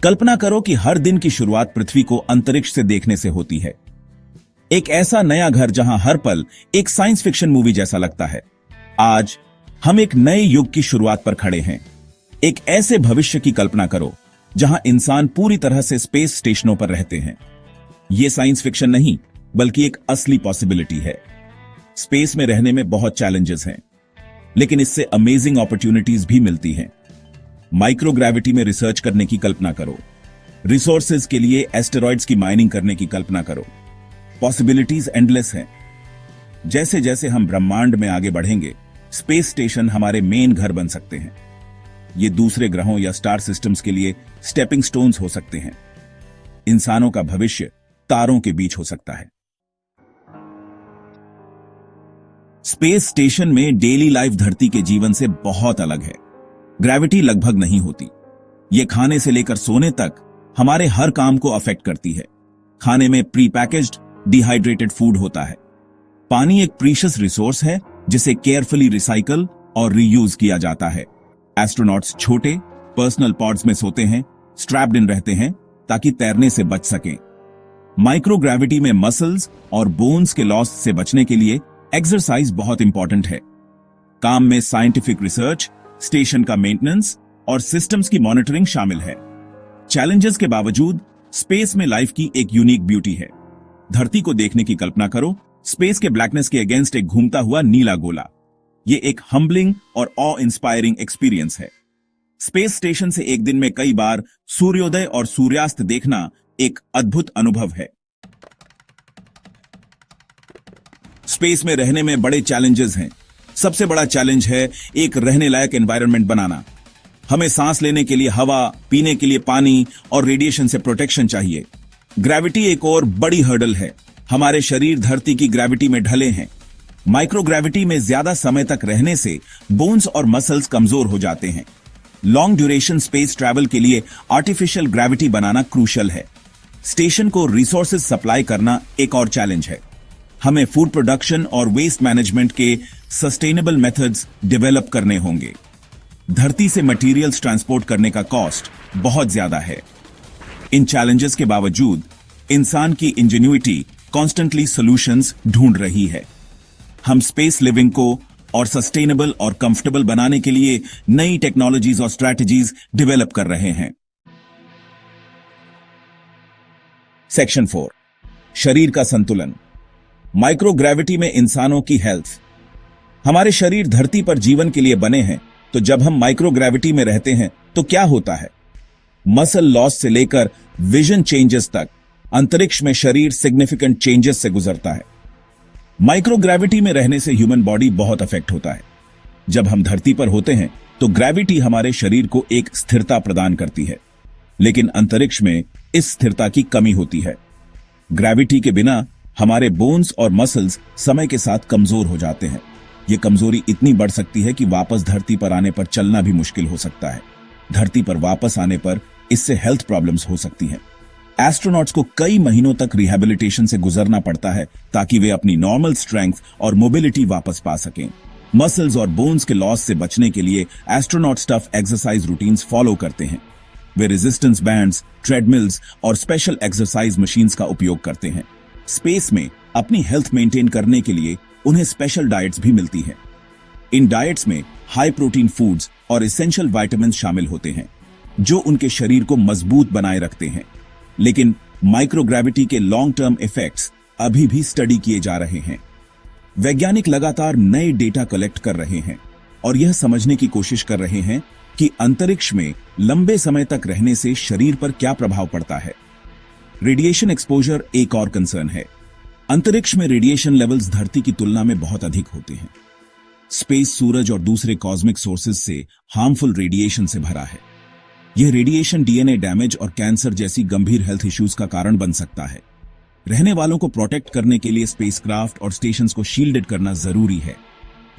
कल्पना करो कि हर दिन की शुरुआत पृथ्वी को अंतरिक्ष से देखने से होती है। एक ऐसा नया घर जहां हर पल एक साइंस फिक्शन मूवी जैसा लगता है। आज हम एक नए युग की शुरुआत पर खड़े हैं। एक ऐसे भविष्य की कल्पना करो जहां इंसान पूरी तरह से स्पेस स्टेशनों पर रहते हैं। यह साइंस फिक्शन नहीं, बल्कि एक असली पॉसिबिलिटी है। स्पेस में रहने में बहुत चैलेंजेस हैं, लेकिन इससे अमेजिंग अपॉर्चुनिटीज भी मिलती हैं। माइक्रोग्रेविटी में रिसर्च करने की कल्पना करो। रिसोर्सेज के लिए एस्टेरॉइड्स की माइनिंग करने की कल्पना करो। पॉसिबिलिटीज एंडलेस हैं। जैसे जैसे हम ब्रह्मांड में आगे बढ़ेंगे, स्पेस स्टेशन हमारे मेन घर बन सकते हैं। ये दूसरे ग्रहों या स्टार सिस्टम्स के लिए स्टेपिंग स्टोन्स हो सकते हैं। इंसानों का भविष्य तारों के बीच हो सकता है। स्पेस स्टेशन में डेली लाइफ धरती के जीवन से बहुत अलग है। ग्रेविटी लगभग नहीं होती। यह खाने से लेकर सोने तक हमारे हर काम को अफेक्ट करती है। खाने में प्री पैकेज्ड डिहाइड्रेटेड फूड होता है। पानी एक प्रीशियस रिसोर्स है जिसे केयरफुली रिसाइकल और रीयूज किया जाता है। एस्ट्रोनॉट्स छोटे पर्सनल पॉड्स में सोते हैं, स्ट्रैप्ड इन रहते हैं ताकि तैरने से बच सकें। माइक्रोग्रेविटी में मसल्स और बोन्स के लॉस से बचने के लिए एक्सरसाइज बहुत इंपॉर्टेंट है। काम में साइंटिफिक रिसर्च, स्टेशन का मेंटेनेंस और सिस्टम्स की मॉनिटरिंग शामिल है। चैलेंजेस के बावजूद स्पेस में लाइफ की एक यूनिक ब्यूटी है। धरती को देखने की कल्पना करो। स्पेस के ब्लैकनेस के अगेंस्ट एक घूमता हुआ नीला गोला। यह एक हम्बलिंग और ऑ इंस्पायरिंग एक्सपीरियंस है। स्पेस स्टेशन से एक दिन में कई बार सूर्योदय और सूर्यास्त देखना एक अद्भुत अनुभव है। स्पेस में रहने में बड़े चैलेंजेस हैं। सबसे बड़ा चैलेंज है एक रहने लायक एनवायरनमेंट बनाना। हमें सांस लेने के लिए हवा, पीने के लिए पानी और रेडिएशन से प्रोटेक्शन चाहिए। ग्रेविटी एक और बड़ी हर्डल है। हमारे शरीर धरती की ग्रेविटी में ढले हैं। माइक्रोग्रेविटी में ज्यादा समय तक रहने से बोन्स और मसल्स कमजोर हो जाते हैं। लॉन्ग ड्यूरेशन स्पेस ट्रैवल के लिए आर्टिफिशियल ग्रेविटी बनाना क्रूशल है। स्टेशन को रिसोर्सेज सप्लाई करना एक और चैलेंज है। हमें फूड प्रोडक्शन और वेस्ट मैनेजमेंट के सस्टेनेबल मेथड्स डेवलप करने होंगे। धरती से मटेरियल्स ट्रांसपोर्ट करने का कॉस्ट बहुत ज्यादा है। इन चैलेंजेस के बावजूद इंसान की इंजेन्युइटी कॉन्स्टेंटली सॉल्यूशंस ढूंढ रही है। हम स्पेस लिविंग को और सस्टेनेबल और कंफर्टेबल बनाने के लिए नई टेक्नोलॉजीज और स्ट्रैटेजीज डेवलप कर रहे हैं। सेक्शन 4, शरीर का संतुलन। माइक्रोग्रेविटी में इंसानों की हेल्थ। हमारे शरीर धरती पर जीवन के लिए बने हैं, तो जब हम माइक्रोग्रेविटी में रहते हैं तो क्या होता है? मसल लॉस से लेकर विजन चेंजेस तक अंतरिक्ष में शरीर सिग्निफिकेंट चेंजेस से गुजरता है। माइक्रोग्रेविटी में रहने से ह्यूमन बॉडी बहुत अफेक्ट होता है। जब हम धरती पर होते हैं तो ग्रेविटी हमारे शरीर को एक स्थिरता प्रदान करती है, लेकिन अंतरिक्ष में इस स्थिरता की कमी होती है। ग्रेविटी के बिना हमारे बोन्स और मसल्स समय के साथ कमजोर हो जाते हैं। यह कमजोरी इतनी बढ़ सकती है कि वापस धरती पर आने पर चलना भी मुश्किल हो सकता है। धरती पर वापस आने पर इससे हेल्थ प्रॉब्लम्स हो सकती हैं। एस्ट्रोनॉट्स को कई महीनों तक रिहैबिलिटेशन से गुजरना पड़ता है ताकि वे अपनी नॉर्मल स्ट्रेंथ और मोबिलिटी वापस पा सकें। मसल्स और बोन्स के लॉस से बचने के लिए astronauts tough exercise routines follow करते हैं। वे रेजिस्टेंस बैंड्स, ट्रेडमिल्स और स्पेशल एक्सरसाइज मशीन्स का उपयोग करते हैं। स्पेस में अपनी हेल्थ मेंटेन करने के लिए उन्हें स्पेशल डाइट्स भी मिलती हैं। इन डाइट्स में हाई प्रोटीन फूड्स और एसेंशियल विटामिन्स शामिल होते हैं, जो उनके शरीर को मजबूत बनाए रखते हैं। लेकिन माइक्रोग्रेविटी के लॉन्ग टर्म इफेक्ट्स अभी भी स्टडी किए जा रहे हैं। वैज्ञानिक लगातार नए डेटा कलेक्ट कर रहे हैं और यह समझने की कोशिश कर रहे हैं कि अंतरिक्ष में लंबे समय तक रहने से शरीर पर क्या प्रभाव पड़ता है। रेडिएशन एक्सपोजर एक और कंसर्न है। अंतरिक्ष में रेडिएशन लेवल्स धरती की तुलना में बहुत अधिक होते हैं। स्पेस सूरज और दूसरे कॉस्मिक सोर्सेज से हार्मफुल रेडिएशन से भरा है। यह रेडिएशन डीएनए डैमेज और कैंसर जैसी गंभीर हेल्थ इश्यूज का कारण बन सकता है। रहने वालों को प्रोटेक्ट करने के लिए स्पेसक्राफ्ट और स्टेशंस को शील्डेड करना जरूरी है।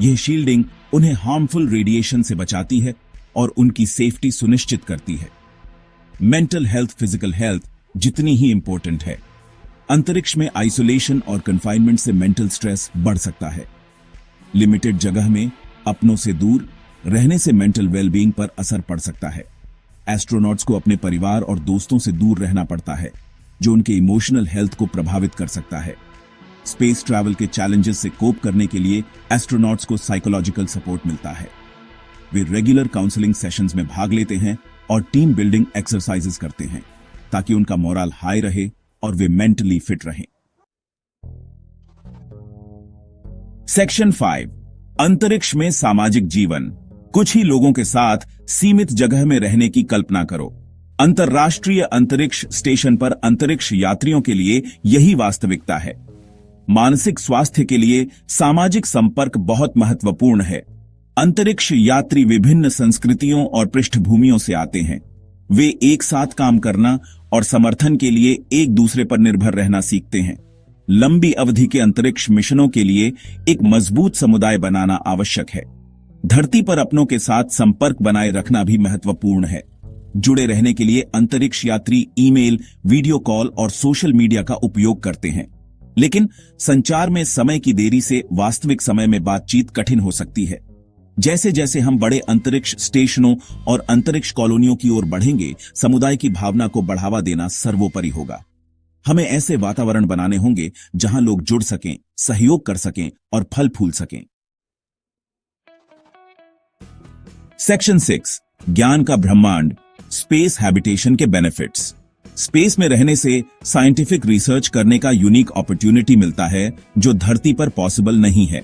यह शील्डिंग उन्हें हार्मफुल रेडिएशन से बचाती है और उनकी सेफ्टी सुनिश्चित करती है। मेंटल हेल्थ, फिजिकल हेल्थ जितनी ही इंपॉर्टेंट है। अंतरिक्ष में आइसोलेशन और कन्फाइनमेंट से मेंटल स्ट्रेस बढ़ सकता है। लिमिटेड जगह में अपनों से दूर रहने से मेंटल वेलबींग पर असर पड़ सकता है। एस्ट्रोनॉट्स को अपने परिवार और दोस्तों से दूर रहना पड़ता है, जो उनके इमोशनल हेल्थ को प्रभावित कर सकता है। स्पेस ट्रैवल के चैलेंजेस से कोप करने के लिए एस्ट्रोनॉट्स को साइकोलॉजिकल सपोर्ट मिलता है। वे रेगुलर काउंसलिंग सेशंस में भाग लेते हैं और टीम बिल्डिंग एक्सरसाइजेस करते हैं ताकि उनका मोरल हाई रहे और वे मेंटली फिट रहें। सेक्शन 5, अंतरिक्ष में सामाजिक जीवन। कुछ ही लोगों के साथ सीमित जगह में रहने की कल्पना करो। अंतर्राष्ट्रीय अंतरिक्ष स्टेशन पर अंतरिक्ष यात्रियों के लिए यही वास्तविकता है। मानसिक स्वास्थ्य के लिए सामाजिक संपर्क बहुत महत्वपूर्ण है। अंतरिक्ष यात्री विभिन्न संस्कृतियों और पृष्ठभूमियों से आते हैं। वे एक साथ काम करना और समर्थन के लिए एक दूसरे पर निर्भर रहना सीखते हैं। लंबी अवधि के अंतरिक्ष मिशनों के लिए एक मजबूत समुदाय बनाना आवश्यक है। धरती पर अपनों के साथ संपर्क बनाए रखना भी महत्वपूर्ण है। जुड़े रहने के लिए अंतरिक्ष यात्री ईमेल, वीडियो कॉल और सोशल मीडिया का उपयोग करते हैं, लेकिन संचार में समय की देरी से वास्तविक समय में बातचीत कठिन हो सकती है। जैसे जैसे हम बड़े अंतरिक्ष स्टेशनों और अंतरिक्ष कॉलोनियों की ओर बढ़ेंगे, समुदाय की भावना को बढ़ावा देना सर्वोपरि होगा। हमें ऐसे वातावरण बनाने होंगे जहां लोग जुड़ सकें, सहयोग कर सकें और फल फूल सकें। सेक्शन 6, ज्ञान का ब्रह्मांड, स्पेस हैबिटेशन के बेनिफिट्स। स्पेस में रहने से साइंटिफिक रिसर्च करने का यूनिक अपॉर्चुनिटी मिलता है जो धरती पर पॉसिबल नहीं है।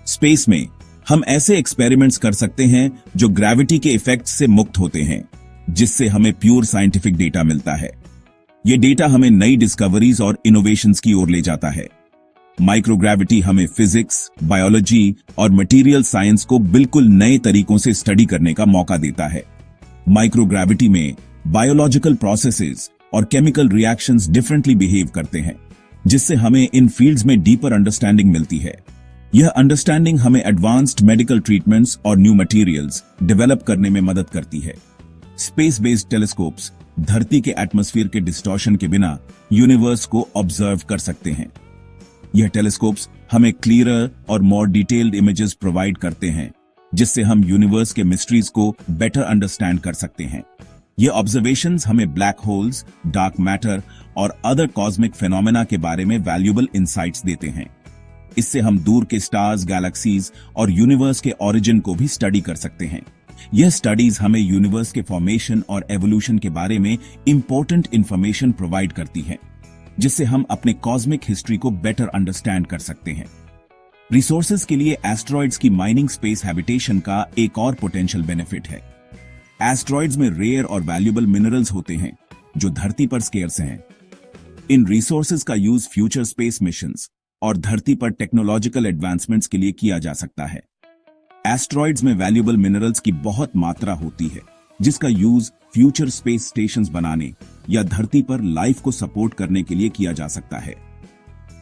स्पेस में हम ऐसे एक्सपेरिमेंट्स कर सकते हैं जो ग्रेविटी के इफेक्ट से मुक्त होते हैं, जिससे हमें प्योर साइंटिफिक डेटा मिलता है। यह डेटा हमें नई डिस्कवरीज और इनोवेशंस की ओर ले जाता है। माइक्रोग्रेविटी हमें फिजिक्स, बायोलॉजी और मटेरियल साइंस को बिल्कुल नए तरीकों से स्टडी करने का मौका देता है। माइक्रोग्रेविटी में बायोलॉजिकल प्रोसेसेस और केमिकल रिएक्शंस डिफरेंटली बिहेव करते हैं, जिससे हमें इन फील्ड्स में डीपर अंडरस्टैंडिंग मिलती है। यह अंडरस्टैंडिंग हमें एडवांस्ड मेडिकल ट्रीटमेंट्स और न्यू मटेरियल्स डेवलप करने में मदद करती है। स्पेस बेस्ड टेलीस्कोप्स धरती के एटमॉस्फेयर के डिस्टॉर्शन के बिना यूनिवर्स को ऑब्जर्व कर सकते हैं। यह टेलीस्कोप्स हमें क्लियरर और मोर डिटेल्ड इमेजेस प्रोवाइड करते हैं, जिससे हम यूनिवर्स के मिस्ट्रीज को बेटर अंडरस्टैंड कर सकते हैं। ये ऑब्जर्वेशंस हमें ब्लैक होल्स, डार्क मैटर और अदर कॉस्मिक फिनोमेना के बारे में वैल्यूएबल इंसाइट्स देते हैं। इससे हम दूर के स्टार्स, गैलेक्सीज और यूनिवर्स के ओरिजिन को भी स्टडी कर सकते हैं। यह स्टडीज हमें यूनिवर्स के फॉर्मेशन और एवोल्यूशन के बारे में इंपॉर्टेंट इंफॉर्मेशन प्रोवाइड करती है, जिससे हम अपने कॉस्मिक हिस्ट्री को बेटर अंडरस्टैंड कर सकते हैं। रिसोर्सेज के लिए एस्ट्रॉइड्स की माइनिंग स्पेस हैबिटेशन का एक और पोटेंशियल बेनिफिट है। एस्ट्रॉइड्स में रेयर और वैल्यूएबल मिनरल्स होते हैं जो धरती पर स्केर्स हैं। इन रिसोर्सेज का यूज फ्यूचर स्पेस मिशंस और धरती पर टेक्नोलॉजिकल एडवांसमेंट्स के लिए किया जा सकता है। एस्ट्रॉइड्स में वैल्यूएबल मिनरल्स की बहुत मात्रा होती है, जिसका यूज फ्यूचर स्पेस स्टेशंस बनाने या धरती पर लाइफ को सपोर्ट करने के लिए किया जा सकता है।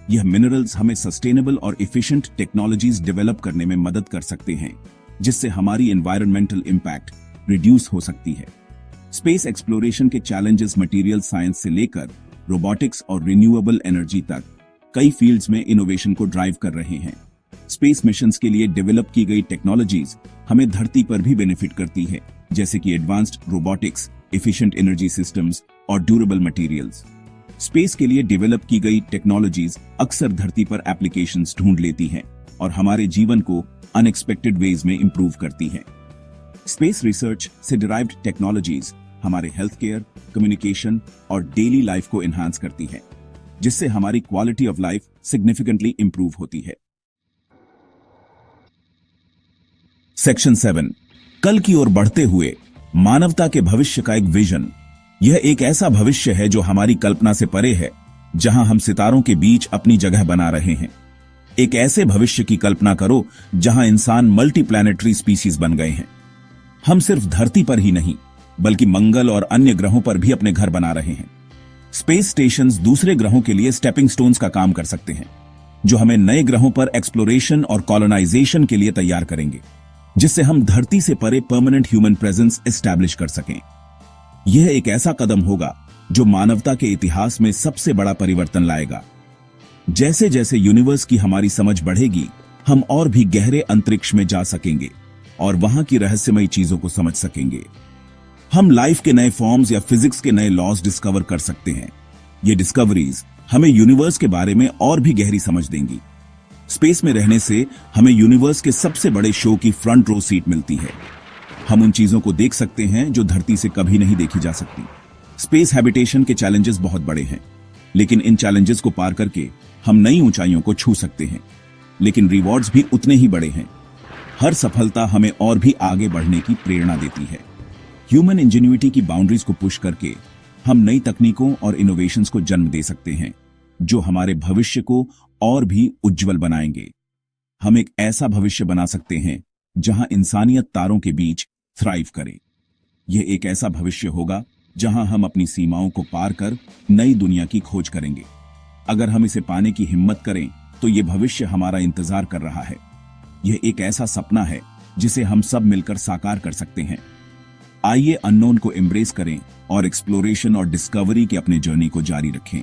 यह मिनरल्स हमें सस्टेनेबल और एफिशिएंट टेक्नोलॉजीज डेवलप करने में मदद कर सकते हैं, जिससे हमारी एनवायरमेंटल इंपैक्ट रिड्यूस हो सकती है। स्पेस एक्सप्लोरेशन के चैलेंजेस मटेरियल साइंस से लेकर रोबोटिक्स और रिन्यूएबल एनर्जी तक कई फील्ड्स में इनोवेशन को ड्राइव कर रहे हैं। स्पेस मिशंस के लिए डेवलप की गई टेक्नोलॉजीज हमें धरती पर भी बेनिफिट करती है, जैसे कि advanced robotics, efficient energy systems और ड्यूरेबल मटेरियल्स। स्पेस के लिए डेवलप की गई टेक्नोलॉजीज अक्सर धरती पर एप्लीकेशंस ढूंढ लेती हैं और हमारे जीवन को अनएक्सपेक्टेड वेज में इंप्रूव करती हैं। स्पेस रिसर्च से डिराइव्ड टेक्नोलॉजीज हमारे हेल्थ केयर, कम्युनिकेशन और डेली लाइफ को एनहांस करती हैं, जिससे हमारी quality of life significantly improve होती है। सेक्शन 7, कल की ओर बढ़ते हुए मानवता के भविष्य का एक विजन। यह एक ऐसा भविष्य है जो हमारी कल्पना से परे है, जहां हम सितारों के बीच अपनी जगह बना रहे हैं। एक ऐसे भविष्य की कल्पना करो जहां इंसान मल्टीप्लैनेटरी स्पीसीज बन गए हैं। हम सिर्फ धरती पर ही नहीं, बल्कि मंगल और अन्य ग्रहों पर भी अपने घर बना रहे हैं। स्पेस स्टेशंस दूसरे ग्रहों के लिए स्टेपिंग स्टोन्स का काम कर सकते हैं, जो हमें नए ग्रहों पर एक्सप्लोरेशन और कॉलोनाइजेशन के लिए तैयार करेंगे, जिससे हम धरती से परे परमानेंट ह्यूमन प्रेजेंस एस्टैब्लिश कर सकें। यह एक ऐसा कदम होगा जो मानवता के इतिहास में सबसे बड़ा परिवर्तन लाएगा। जैसे जैसे यूनिवर्स की हमारी समझ बढ़ेगी, हम और भी गहरे अंतरिक्ष में जा सकेंगे और वहां की रहस्यमयी चीजों को समझ सकेंगे। हम लाइफ के नए फॉर्म्स या फिजिक्स के नए लॉज डिस्कवर कर सकते हैं। ये डिस्कवरीज हमें यूनिवर्स के बारे में और भी गहरी समझ देंगी। स्पेस में रहने से हमें यूनिवर्स के सबसे बड़े शो की फ्रंट रो सीट मिलती है। हम उन चीजों को देख सकते हैं जो धरती से कभी नहीं देखी जा सकती। स्पेस हैबिटेशन के चैलेंजेस बहुत बड़े हैं, लेकिन इन चैलेंजेस को पार करके हम नई ऊंचाइयों को छू सकते हैं। लेकिन रिवॉर्ड्स भी उतने ही बड़े हैं। हर सफलता हमें और भी आगे बढ़ने की प्रेरणा देती है। ह्यूमन इंजेन्युइटी की बाउंड्रीज को पुश करके हम नई तकनीकों और इनोवेशंस को जन्म दे सकते हैं, जो हमारे भविष्य को और भी उज्जवल बनाएंगे। हम एक ऐसा भविष्य बना सकते हैं जहां इंसानियत तारों के बीच थ्राइव करे। यह एक ऐसा भविष्य होगा जहां हम अपनी सीमाओं को पार कर नई दुनिया की खोज करेंगे। अगर हम इसे पाने की हिम्मत करें तो यह भविष्य हमारा इंतजार कर रहा है। यह एक ऐसा सपना है जिसे हम सब मिलकर साकार कर सकते हैं। आइए अननोन को एम्ब्रेस करें और एक्सप्लोरेशन और डिस्कवरी के अपने जर्नी को जारी रखें।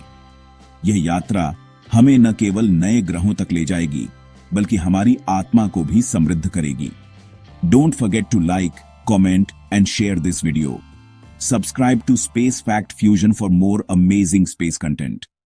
यह यात्रा हमें न केवल नए ग्रहों तक ले जाएगी, बल्कि हमारी आत्मा को भी समृद्ध करेगी। Don't forget to like, comment and share this video. Subscribe to Space Fact Fusion for more amazing space content.